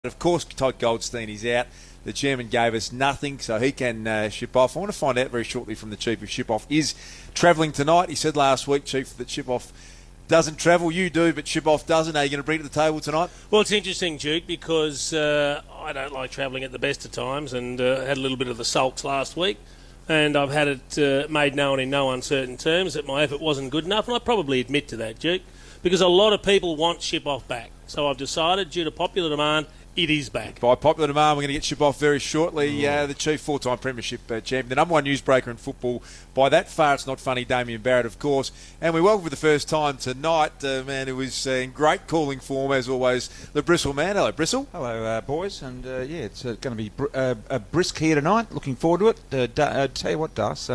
Of course, Todd Goldstein is out. The chairman gave us nothing, so he can ship off. I want to find out very shortly from the Chief if Ship Off is travelling tonight. He said last week, Chief, that Ship Off doesn't travel. You do, but Ship Off doesn't. Are you going to bring it to the table tonight? Well, it's interesting, Duke, because I don't like travelling at the best of times, and had a little bit of the sulks last week. And I've had it made known in no uncertain terms that my effort wasn't good enough, and I probably admit to that, Duke, because a lot of people want Ship Off back. So I've decided, due to popular demand, it is back. By popular demand, we're going to get Ship Off very shortly. The Chief, four-time premiership champion, the number one newsbreaker in football. By that far, it's not funny, Damien Barrett, of course. And we welcome for the first time tonight, man who is in great calling form, as always, the Bristle man. Hello, Bristle. Hello, boys. And, it's going to be a brisk here tonight. Looking forward to it. Tell you what, Das,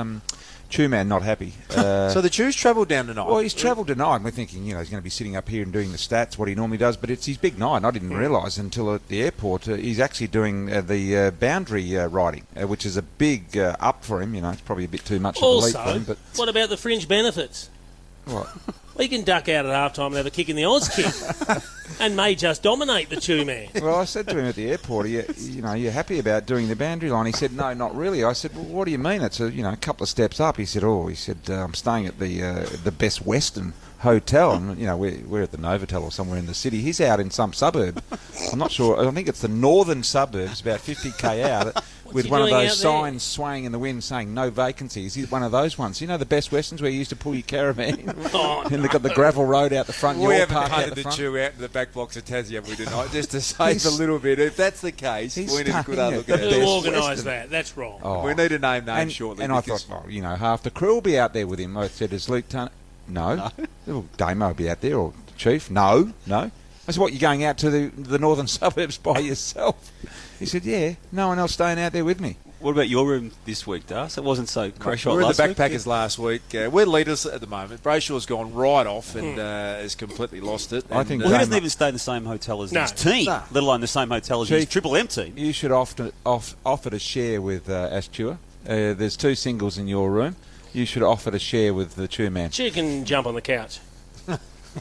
Chew Man not happy. So the Chew's travelled down tonight? Well, he's travelled tonight. We're thinking, he's going to be sitting up here and doing the stats, what he normally does. But it's his big night. And I didn't realise until at the airport he's actually doing the boundary riding, which is a big up for him. It's probably a bit too much of a leap for him. But what about the fringe benefits? What? Well, you can duck out at half-time and have a kick in the Oz kick and may just dominate the Chew Man. Well, I said to him at the airport, you're happy about doing the boundary line? He said, no, not really. I said, well, what do you mean? It's a couple of steps up. He said, I'm staying at the Best Western Hotel, and we're at the Novotel or somewhere in the city. He's out in some suburb. I'm not sure. I think it's the northern suburbs, about 50k out, with one of those signs swaying in the wind saying no vacancies. He's one of those ones. The Best Westerns where you used to pull your caravan, and they've got the gravel road out the front. We haven't hunted the Chew out to the back blocks of Tassie, have we, tonight? Just to save a little bit. If that's the case, we need a good look at it. Who organised that? That's wrong. Oh. We need a name shortly. And I thought, half the crew will be out there with him. I said, is Luke Turner? No. Well, Damo will be out there, or Chief? No. I said, what, you're going out to the northern suburbs by yourself? He said, yeah, no one else staying out there with me. What about your room this week, Das? It wasn't so crash. We were the backpackers last week. We're leaders at the moment. Brayshaw's gone right off and has completely lost it. I think he doesn't even stay in the same hotel as his team, let alone the same hotel as his Triple M team. You should offer to share with Astua. There's 2 singles in your room. You should offer to share with the Chew Man. She can jump on the couch.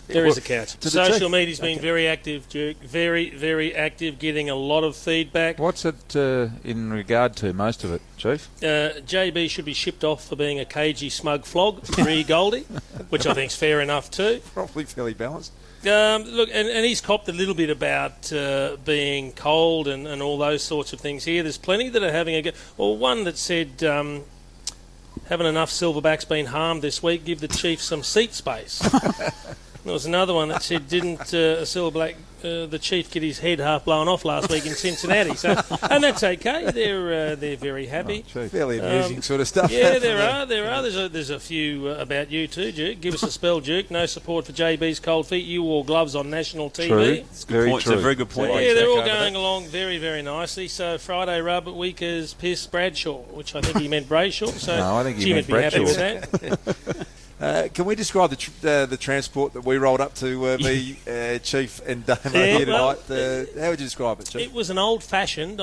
There is a couch. Social media's been very active, Duke. Very, very active, getting a lot of feedback. What's it in regard to, most of it, Chief? JB should be shipped off for being a cagey, smug flog, re Goldie, which I think's fair enough too. Probably fairly balanced. Look, and he's copped a little bit about being cold and all those sorts of things here. There's plenty that are having a go. Well, one that said, haven't enough silverbacks been harmed this week, give the Chief some seat space. There was another one that said, didn't a silverback, the Chief, get his head half blown off last week in Cincinnati? So, and that's okay. They're very happy. Fairly amusing sort of stuff. Yeah, there are. There's a few about you too, Duke. Give us a spell, Duke. No support for JB's cold feet. You wore gloves on national TV. True. It's a very good point. So, yeah, they're all going along very, very nicely. So Friday rub week is Piss Bradshaw, which I think he meant Brayshaw. So no, I think he Jim meant would be happy with Bradshaw. that. Can we describe the transport that we rolled up to me, Chief and Damo here tonight? How would you describe it, Chief? It was an old-fashioned,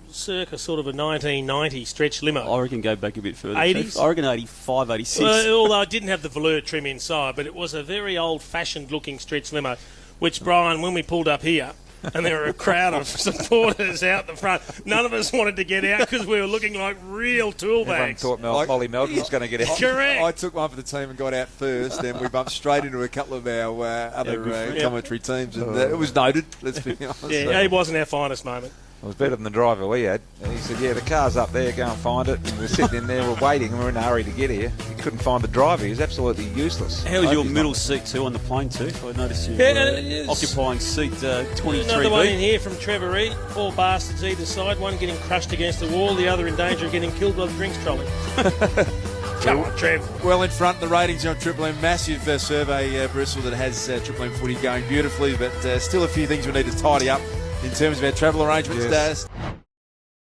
circa sort of a 1990 stretch limo. I reckon go back a bit further. 80s? Chief. I reckon 85, 86. Although it didn't have the velour trim inside, but it was a very old-fashioned looking stretch limo, which, Brian, when we pulled up here, and there were a crowd of supporters out the front. None of us wanted to get out because we were looking like real tool bags. Everyone thought Molly Melton was going to get out. Correct. I took one for the team and got out first, and we bumped straight into a couple of our other commentary teams, and it was noted, let's be honest. Yeah, it wasn't our finest moment. It was better than the driver we had. And he said, the car's up there, go and find it. And we're sitting in there, we're waiting, and we're in a hurry to get here. We couldn't find the driver. He was absolutely useless. How was your middle seat too on the plane too? I noticed you occupying seat 23B. Another one in here from Trevor Reed. 4 bastards either side, one getting crushed against the wall, the other in danger of getting killed by the drinks trolley. Come on, Trev. Well in front, the ratings on Triple M. Massive survey, Bristol, that has Triple M footy going beautifully, but still a few things we need to tidy up in terms of our travel arrangements. Yes.